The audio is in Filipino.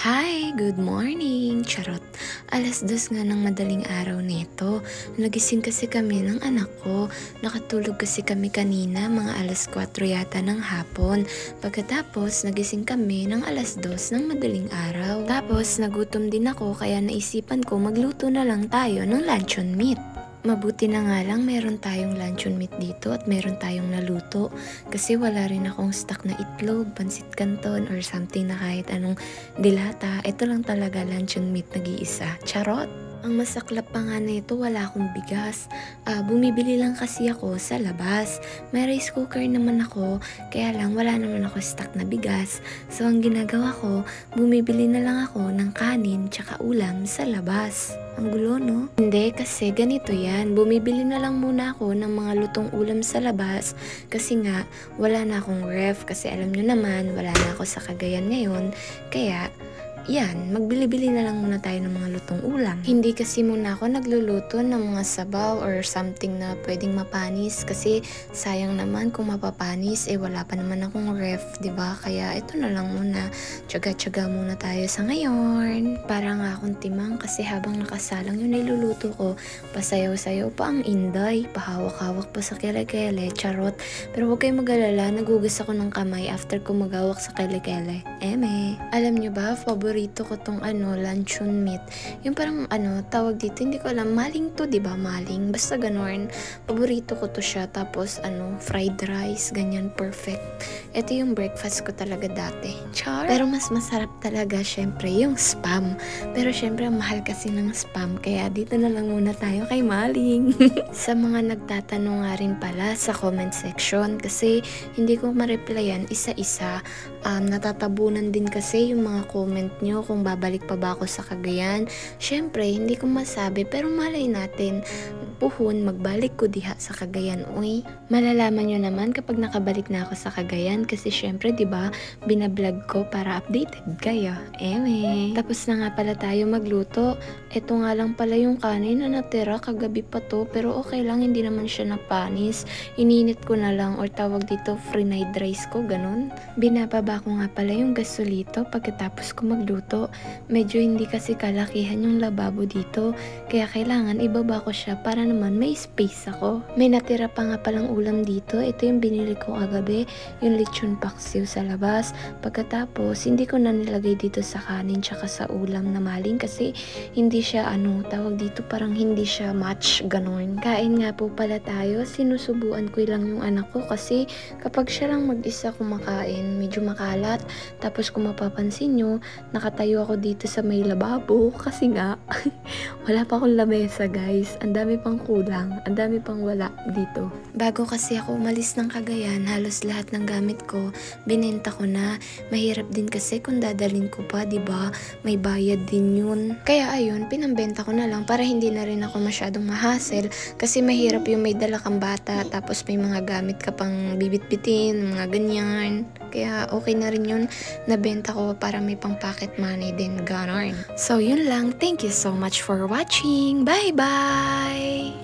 Hi! Good morning! Charot! Alas 2 nga ng madaling araw nito. Nagising kasi kami ng anak ko. Nakatulog kasi kami kanina, mga alas 4 yata ng hapon. Pagkatapos, nagising kami ng alas 2 ng madaling araw. Tapos, nagutom din ako kaya naisipan ko magluto na lang tayo ng luncheon meat. Mabuti na nga lang meron tayong luncheon meat dito at meron tayong naluto kasi wala rin akong stock na itlog, pansit canton or something na kahit anong dilata. Ito lang talaga luncheon meat nag-iisa. Charot! Ang masaklap pa nga nito, wala akong bigas. Bumibili lang kasi ako sa labas. May rice cooker naman ako, kaya lang wala naman ako stock na bigas. So ang ginagawa ko, bumibili na lang ako ng kanin tsaka ulam sa labas. Ang gulo, no? Hindi, kasi ganito yan. Bumibili na lang muna ako ng mga lutong ulam sa labas kasi nga wala na akong ref kasi alam nyo naman, wala na ako sa Cagayan ngayon. Kaya yan, magbili-bili na lang muna tayo ng mga lutong ulam. Hindi kasi muna ako nagluluto ng mga sabaw or something na pwedeng mapanis kasi sayang naman kung mapapanis, wala pa naman akong ref, 'di ba? Kaya ito na lang muna. Tiyaga-tiyaga muna tayo sa ngayon. Para nga akong timang kasi habang nakasalang yung niluluto ko, pasayaw-sayaw pa ang inday, pahawak-hawak pa sa kele-kele, charot. Pero huwag kayong mag-alala, nagugas ako ng kamay after ko magawak sa kele-kele. Alam nyo ba, paborito ko tong luncheon meat. Yung parang tawag dito, hindi ko alam, maling to, 'di ba? Maling. Basta ganon. Paborito ko to siya. Tapos fried rice, ganyan, perfect. Ito yung breakfast ko talaga dati. Char. Pero mas masarap talaga syempre yung spam. Pero syempre ang mahal kasi ng spam, kaya dito na lang muna tayo kay Maling. Sa mga nagtatanong nga rin pala sa comment section kasi hindi ko ma-replyan isa-isa. Natatabunan din kasi yung mga comment nyo kung babalik pa ba ako sa Cagayan. Syempre, hindi ko masabi pero malay natin, puhon magbalik ko diha sa Cagayan. Uy, malalaman nyo naman kapag nakabalik na ako sa Cagayan kasi syempre, 'di ba, binablog ko para updated kayo. Tapos na nga pala tayo magluto. Ito nga lang pala yung kanin na natira, kagabi pa to, pero okay lang, hindi naman siya napanis. Ininit ko na lang or tawag dito free-fried rice ko, ganun. Binababa ko nga pala yung gasolito pagkatapos ko magluto. Medyo hindi kasi kalakihan yung lababo dito, kaya kailangan ibaba ko siya para naman may space ako. May natira pa nga palang ulam dito. Ito yung binili ko kagabi, yung lechon paksiw sa labas. Pagkatapos, hindi ko na nilagay dito sa kanin tsaka sa ulam na maling kasi hindi siya tawag dito, parang hindi siya match, ganun. Kain nga po pala tayo. Sinusubuan ko lang yung anak ko kasi kapag siya lang mag-isa kumakain, medyo makalat. Tapos kung mapapansin nyo, nakatayo ako dito sa may lababo kasi nga wala pa akong lamesa, guys. Ang dami pang kulang, ang dami pang wala dito. Bago kasi ako umalis ng Cagayan, halos lahat ng gamit ko binenta ko na. Mahirap din kasi kung dadalhin ko pa, 'di ba? May bayad din yun. Kaya ayun, pinambenta ko na lang para hindi na rin ako masyadong mahasel kasi mahirap yung may dala kang bata tapos may mga gamit ka pang bibit-bitin, mga ganyan. Kaya okay na rin yun, nabenta ko para may pang pocket money din, ganon. So yun lang, thank you so much for watching. Bye bye.